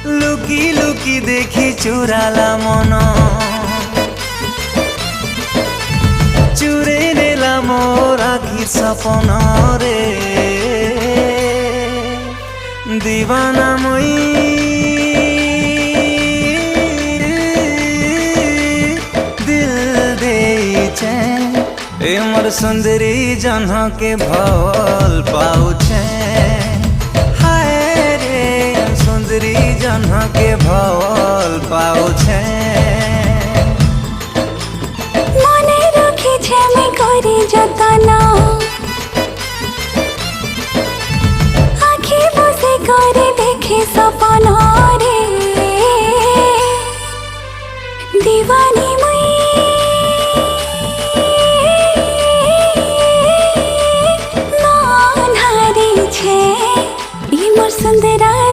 লুকি লুকি দেখি চুরালা মন, চুরে নিলাম ওর আখির সপন রে। দিবানা মই दिल देइछे ए मोर सुंदरी जन्ह के भल पाउछे। हाय रे सुंदरी जन्ह के भल पाउछे। मने रखिछे मैं करी जतन, आँखी बसे करे देखे सपन रे। दीवानी